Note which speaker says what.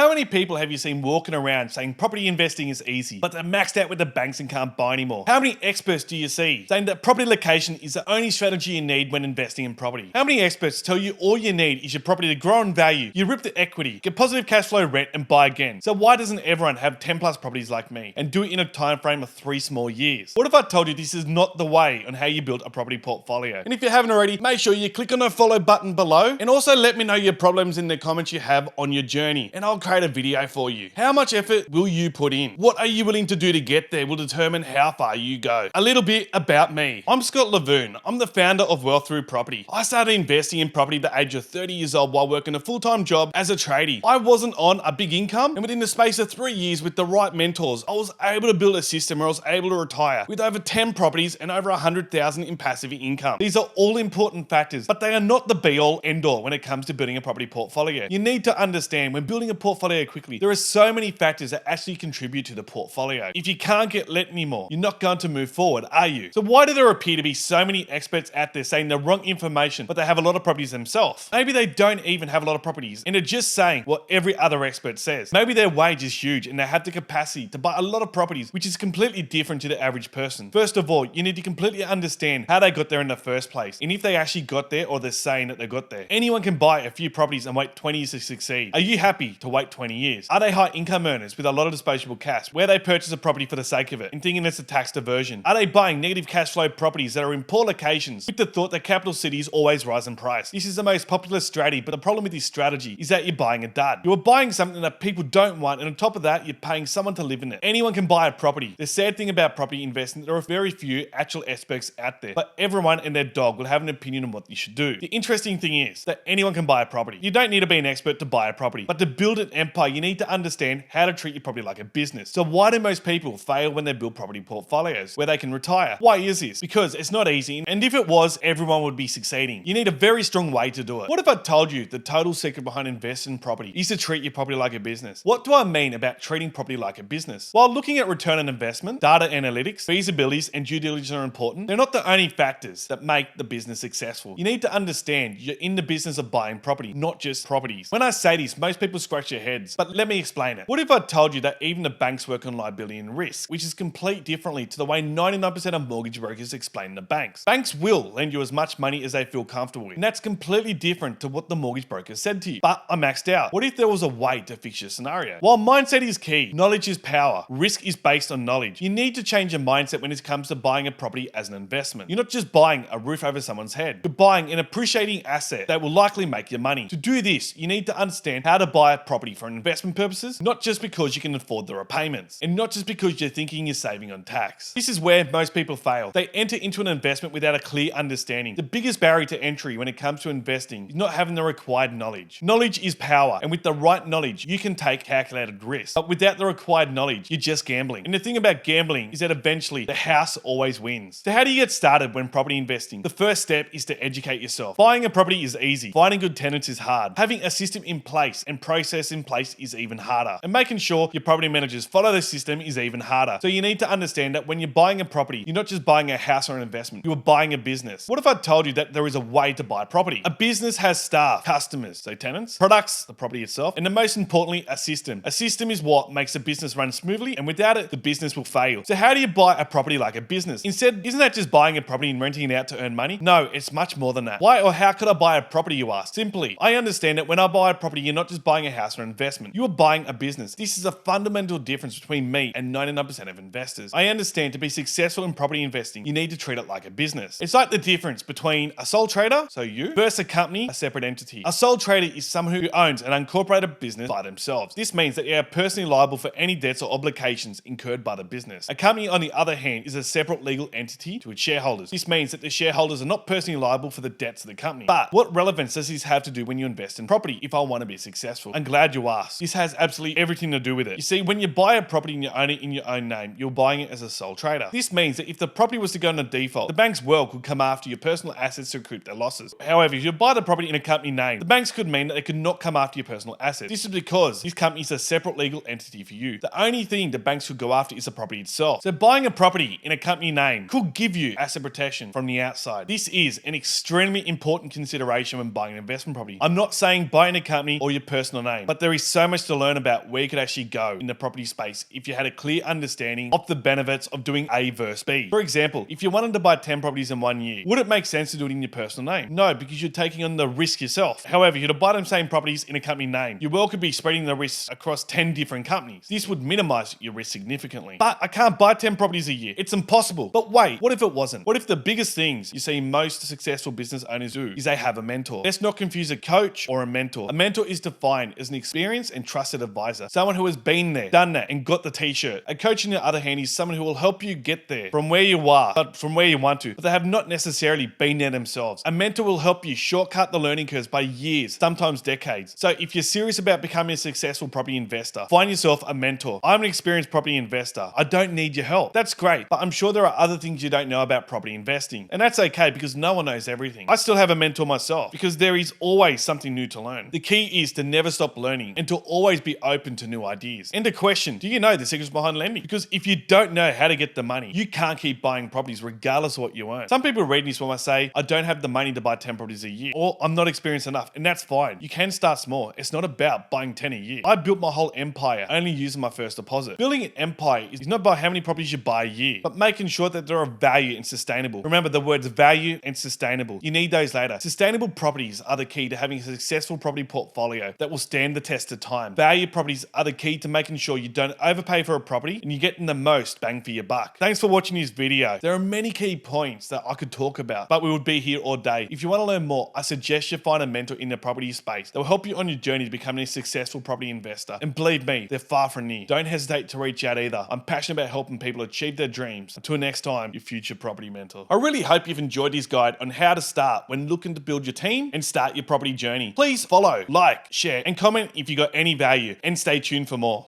Speaker 1: How many people have you seen walking around saying property investing is easy, but they're maxed out with the banks and can't buy anymore? How many experts do you see saying that property location is the only strategy you need when investing in property? How many experts tell you all you need is your property to grow in value, you rip the equity, get positive cash flow rent, and buy again? So why doesn't everyone have 10 plus properties like me and do it in a time frame of 3 small years? What if I told you this is not the way on how you build a property portfolio? And if you haven't already, make sure you click on the follow button below, and also let me know your problems in the comments you have on your journey, and I'll create a video for you. How much effort will you put in? What are you willing to do to get there will determine how far you go. A little bit about me. I'm Scott Lavoon. I'm the founder of Wealth Through Property. I started investing in property at the age of 30 years old while working a full-time job as a tradie. I wasn't on a big income, and within the space of 3 years with the right mentors, I was able to build a system where I was able to retire with over 10 properties and over 100,000 in passive income. These are all important factors, but they are not the be-all, end-all when it comes to building a property portfolio. You need to understand when building a portfolio quickly, there are so many factors that actually contribute to the portfolio. If you can't get let anymore, you're not going to move forward, are you? So why do there appear to be so many experts out there saying the wrong information, but they have a lot of properties themselves? Maybe they don't even have a lot of properties and are just saying what every other expert says. Maybe their wage is huge and they have the capacity to buy a lot of properties, which is completely different to the average person. First of all, you need to completely understand how they got there in the first place, and if they actually got there or they're saying that they got there. Anyone can buy a few properties and wait 20 years to succeed. Are you happy to wait 20 years? Are they high income earners with a lot of disposable cash, where they purchase a property for the sake of it and thinking it's a tax diversion? Are they buying negative cash flow properties that are in poor locations with the thought that capital cities always rise in price? This is the most popular strategy, but the problem with this strategy is that you're buying a dud. You are buying something that people don't want, and on top of that, you're paying someone to live in it. Anyone can buy a property. The sad thing about property investing, there are very few actual experts out there, but everyone and their dog will have an opinion on what you should do. The interesting thing is that anyone can buy a property. You don't need to be an expert to buy a property, but to build an empire, you need to understand how to treat your property like a business. So why do most people fail when they build property portfolios where they can retire? Why is this? Because it's not easy, and if it was, everyone would be succeeding. You need a very strong way to do it. What if I told you the total secret behind investing in property is to treat your property like a business? What do I mean about treating property like a business? While looking at return on investment, data analytics, feasibilities, and due diligence are important, they're not the only factors that make the business successful. You need to understand you're in the business of buying property, not just properties. When I say this, most people scratch their heads, but let me explain it. What if I told you that even the banks work on liability and risk, which is complete differently to the way 99% of mortgage brokers explain the banks? Banks will lend you as much money as they feel comfortable with, and that's completely different to what the mortgage broker said to you. But I'm maxed out. What if there was a way to fix your scenario? While mindset is key, knowledge is power. Risk is based on knowledge. You need to change your mindset when it comes to buying a property as an investment. You're not just buying a roof over someone's head. You're buying an appreciating asset that will likely make you money. To do this, you need to understand how to buy a property for investment purposes, not just because you can afford the repayments, and not just because you're thinking you're saving on tax. This is where most people fail. They enter into an investment without a clear understanding. The biggest barrier to entry when it comes to investing is not having the required knowledge. Knowledge is power, and with the right knowledge, you can take calculated risks. But without the required knowledge, you're just gambling. And the thing about gambling is that eventually the house always wins. So how do you get started when property investing? The first step is to educate yourself. Buying a property is easy. Finding good tenants is hard. Having a system in place and process in place is even harder. And making sure your property managers follow the system is even harder. So you need to understand that when you're buying a property, you're not just buying a house or an investment, you are buying a business. What if I told you that there is a way to buy property? A business has staff, customers, so tenants, products, the property itself, and then most importantly, a system. A system is what makes a business run smoothly, and without it, the business will fail. So how do you buy a property like a business? Instead, isn't that just buying a property and renting it out to earn money? No, it's much more than that. Why or how could I buy a property, you ask? Simply, I understand that when I buy a property, you're not just buying a house or an investment. You are buying a business. This is a fundamental difference between me and 99% of investors. I understand to be successful in property investing, you need to treat it like a business. It's like the difference between a sole trader, so you, versus a company, a separate entity. A sole trader is someone who owns an unincorporated business by themselves. This means that they are personally liable for any debts or obligations incurred by the business. A company, on the other hand, is a separate legal entity to its shareholders. This means that the shareholders are not personally liable for the debts of the company. But what relevance does this have to do when you invest in property if I want to be successful? I'm glad you asked. This has absolutely everything to do with it. You see, when you buy a property and you own it in your own name, you're buying it as a sole trader. This means that if the property was to go into default, the banks could come after your personal assets to recoup their losses. However, if you buy the property in a company name, the banks could mean that they could not come after your personal assets. This is because this company is a separate legal entity for you. The only thing the banks could go after is the property itself. So buying a property in a company name could give you asset protection from the outside. This is an extremely important consideration when buying an investment property. I'm not saying buy in a company or your personal name, but there there is so much to learn about where you could actually go in the property space if you had a clear understanding of the benefits of doing A versus B. For example, if you wanted to buy 10 properties in 1 year, would it make sense to do it in your personal name? No, because you're taking on the risk yourself. However, if you're to buy them same properties in a company name, you well could be spreading the risks across 10 different companies. This would minimize your risk significantly. But I can't buy 10 properties a year. It's impossible. But wait, what if it wasn't? What if the biggest things you see most successful business owners do is they have a mentor? Let's not confuse a coach or a mentor. A mentor is defined as an experienced and trusted advisor, someone who has been there, done that, and got the t-shirt. A coach, on the other hand, is someone who will help you get there from where you are, but from where you want to, but they have not necessarily been there themselves. A mentor will help you shortcut the learning curves by years, sometimes decades. So if you're serious about becoming a successful property investor, find yourself a mentor. I'm an experienced property investor. I don't need your help. That's great, but I'm sure there are other things you don't know about property investing. And that's okay because no one knows everything. I still have a mentor myself because there is always something new to learn. The key is to never stop learning and to always be open to new ideas. And a question, do you know the secrets behind lending? Because if you don't know how to get the money, you can't keep buying properties regardless of what you earn. Some people read this when I say, I don't have the money to buy 10 properties a year, or I'm not experienced enough, and that's fine. You can start small. It's not about buying 10 a year. I built my whole empire only using my first deposit. Building an empire is not about how many properties you buy a year, but making sure that they're of value and sustainable. Remember the words value and sustainable. You need those later. Sustainable properties are the key to having a successful property portfolio that will stand the test of time. Value properties are the key to making sure you don't overpay for a property and you're getting the most bang for your buck. Thanks for watching this video. There are many key points that I could talk about, but we would be here all day. If you want to learn more, I suggest you find a mentor in the property space that will help you on your journey to becoming a successful property investor. And believe me, they're far from near. Don't hesitate to reach out either. I'm passionate about helping people achieve their dreams. Until next time, your future property mentor. I really hope you've enjoyed this guide on how to start when looking to build your team and start your property journey. Please follow, like, share, and comment if you got any value, and stay tuned for more.